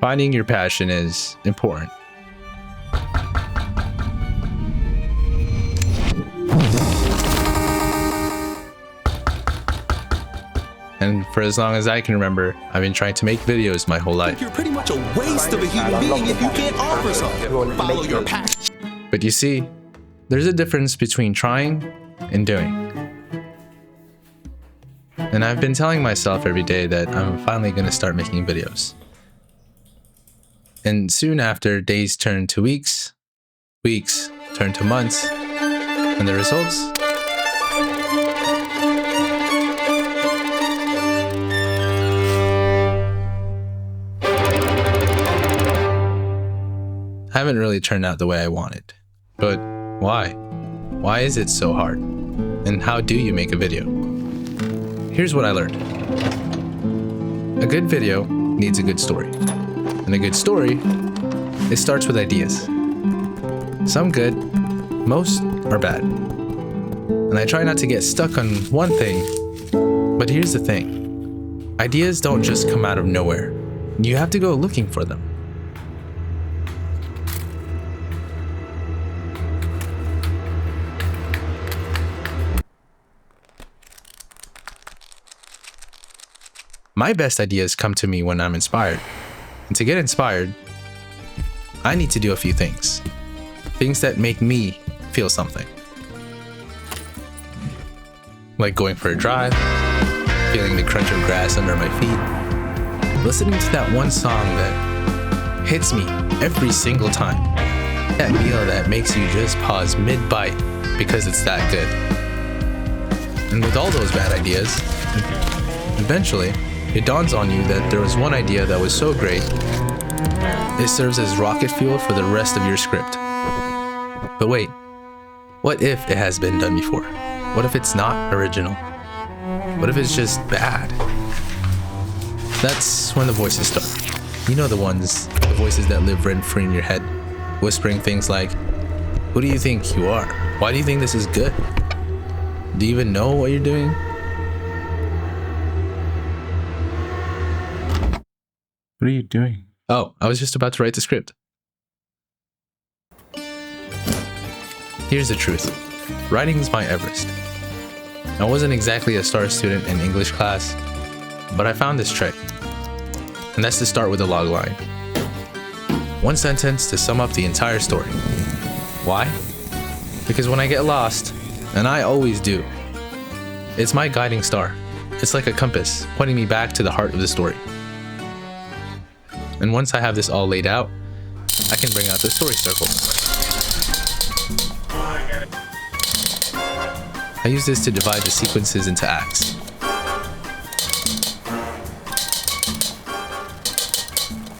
Finding your passion is important. And for as long as I can remember, I've been trying to make videos my whole life. You're pretty much a waste of a human being if you can't offer something. Follow your passion. But you see, there's a difference between trying and doing. And I've been telling myself every day that I'm finally going to start making videos. And soon after, days turn to weeks, weeks turn to months, and the results? Haven't really turned out the way I wanted. But why? Why is it so hard? And how do you make a video? Here's what I learned. A good video needs a good story. And a good story, it starts with ideas. Some good, most are bad. And I try not to get stuck on one thing, but here's the thing. Ideas don't just come out of nowhere. You have to go looking for them. My best ideas come to me when I'm inspired. And to get inspired, I need to do a few things. Things that make me feel something. Like going for a drive, feeling the crunch of grass under my feet, listening to that one song that hits me every single time. That meal that makes you just pause mid-bite because it's that good. And with all those bad ideas, eventually, it dawns on you that there was one idea that was so great, it serves as rocket fuel for the rest of your script. But wait, what if it has been done before? What if it's not original? What if it's just bad? That's when the voices start. You know the voices that live rent-free in your head, whispering things like, who do you think you are? Why do you think this is good? Do you even know what you're doing? What are you doing? Oh, I was just about to write the script. Here's the truth. Writing is my Everest. I wasn't exactly a star student in English class, but I found this trick. And that's to start with a log line. One sentence to sum up the entire story. Why? Because when I get lost, and I always do, it's my guiding star. It's like a compass, pointing me back to the heart of the story. And once I have this all laid out, I can bring out the story circle. I use this to divide the sequences into acts.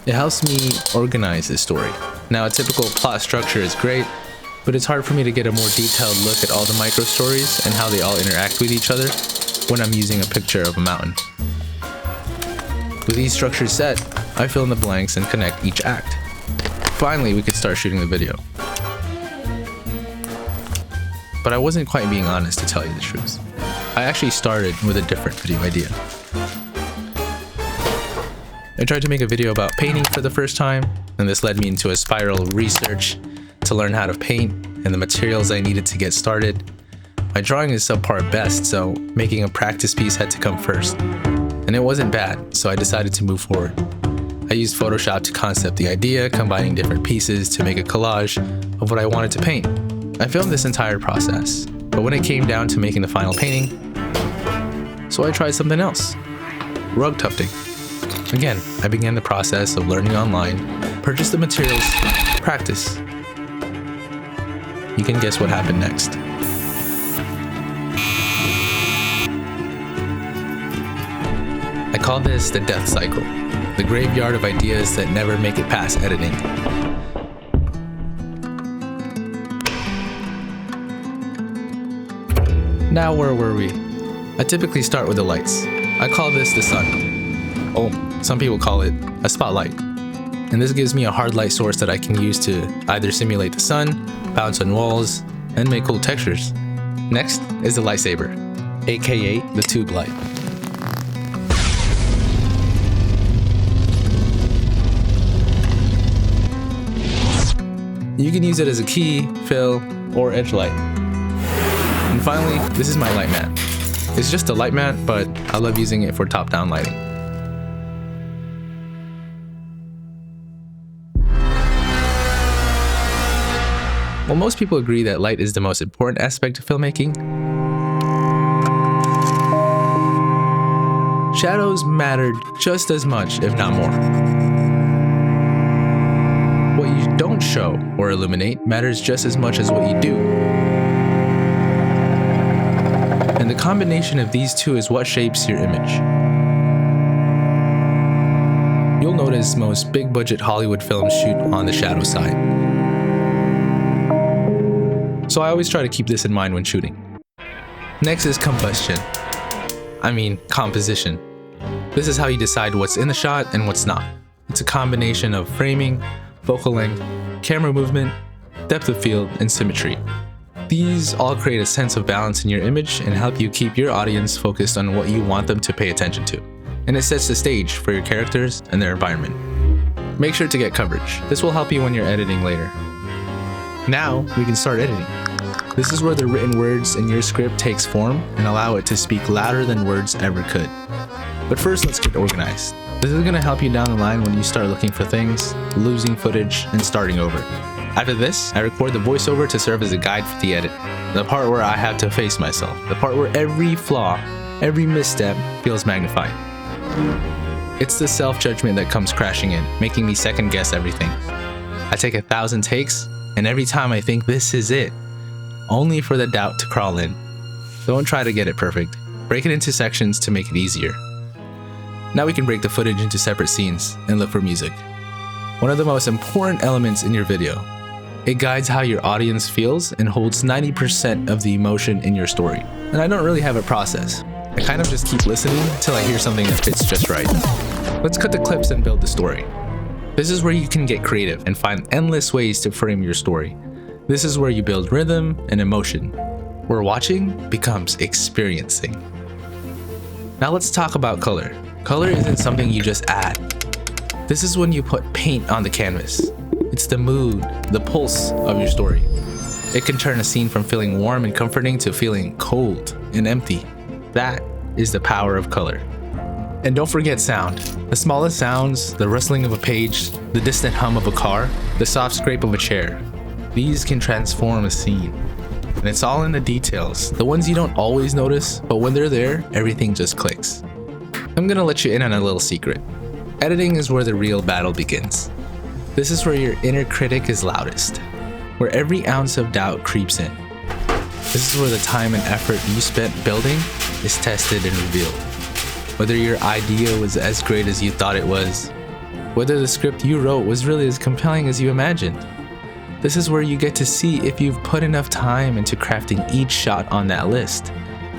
It helps me organize this story. Now, a typical plot structure is great, but it's hard for me to get a more detailed look at all the micro stories and how they all interact with each other when I'm using a picture of a mountain. With these structures set, I fill in the blanks and connect each act. Finally, we could start shooting the video. But I wasn't quite being honest, to tell you the truth. I actually started with a different video idea. I tried to make a video about painting for the first time, and this led me into a spiral of research to learn how to paint and the materials I needed to get started. My drawing is subpar at best, so making a practice piece had to come first. And it wasn't bad, so I decided to move forward. I used Photoshop to concept the idea, combining different pieces to make a collage of what I wanted to paint. I filmed this entire process, but when it came down to making the final painting, so I tried something else. Rug tufting. Again, I began the process of learning online, purchased the materials, practice. You can guess what happened next. I call this the death cycle, the graveyard of ideas that never make it past editing. Now, where were we? I typically start with the lights. I call this the sun. Oh, some people call it a spotlight. And this gives me a hard light source that I can use to either simulate the sun, bounce on walls, and make cool textures. Next is the lightsaber, aka the tube light. You can use it as a key, fill, or edge light. And finally, this is my light mat. It's just a light mat, but I love using it for top-down lighting. While most people agree that light is the most important aspect of filmmaking, shadows matter just as much, if not more. What you don't show or illuminate matters just as much as what you do. And the combination of these two is what shapes your image. You'll notice most big-budget Hollywood films shoot on the shadow side. So I always try to keep this in mind when shooting. Next is composition. This is how you decide what's in the shot and what's not. It's a combination of framing, focal length, camera movement, depth of field, and symmetry. These all create a sense of balance in your image and help you keep your audience focused on what you want them to pay attention to. And it sets the stage for your characters and their environment. Make sure to get coverage. This will help you when you're editing later. Now, we can start editing. This is where the written words in your script takes form and allow it to speak louder than words ever could. But first, let's get organized. This is going to help you down the line when you start looking for things, losing footage, and starting over. After this, I record the voiceover to serve as a guide for the edit. The part where I have to face myself. The part where every flaw, every misstep feels magnified. It's the self-judgment that comes crashing in, making me second guess everything. I take 1,000 takes, and every time I think this is it, only for the doubt to crawl in. Don't try to get it perfect. Break it into sections to make it easier. Now we can break the footage into separate scenes and look for music. One of the most important elements in your video. It guides how your audience feels and holds 90% of the emotion in your story. And I don't really have a process. I kind of just keep listening until I hear something that fits just right. Let's cut the clips and build the story. This is where you can get creative and find endless ways to frame your story. This is where you build rhythm and emotion, where watching becomes experiencing. Now let's talk about color. Color isn't something you just add. This is when you put paint on the canvas. It's the mood, the pulse of your story. It can turn a scene from feeling warm and comforting to feeling cold and empty. That is the power of color. And don't forget sound. The smallest sounds, the rustling of a page, the distant hum of a car, the soft scrape of a chair. These can transform a scene. And it's all in the details, the ones you don't always notice, but when they're there, everything just clicks. I'm gonna let you in on a little secret. Editing is where the real battle begins. This is where your inner critic is loudest, where every ounce of doubt creeps in. This is where the time and effort you spent building is tested and revealed. Whether your idea was as great as you thought it was, whether the script you wrote was really as compelling as you imagined. This is where you get to see if you've put enough time into crafting each shot on that list.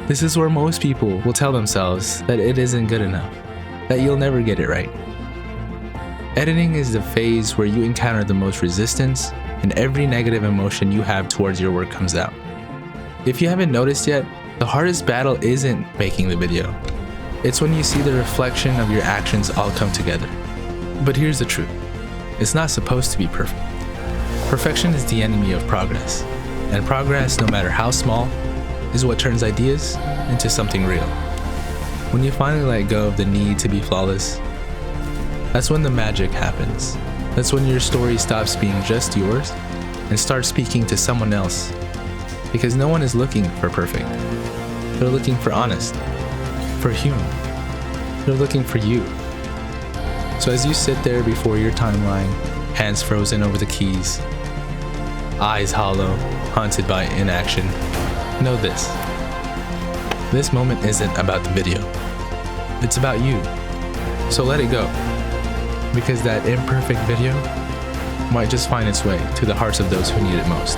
This is where most people will tell themselves that it isn't good enough, that you'll never get it right. Editing is the phase where you encounter the most resistance and every negative emotion you have towards your work comes out. If you haven't noticed yet, the hardest battle isn't making the video. It's when you see the reflection of your actions all come together. But here's the truth. It's not supposed to be perfect. Perfection is the enemy of progress. And progress, no matter how small, is what turns ideas into something real. When you finally let go of the need to be flawless, that's when the magic happens. That's when your story stops being just yours and starts speaking to someone else. Because no one is looking for perfect. They're looking for honest, for human. They're looking for you. So as you sit there before your timeline, hands frozen over the keys, eyes hollow, haunted by inaction, know this. This moment isn't about the video. It's about you. So let it go. Because that imperfect video might just find its way to the hearts of those who need it most.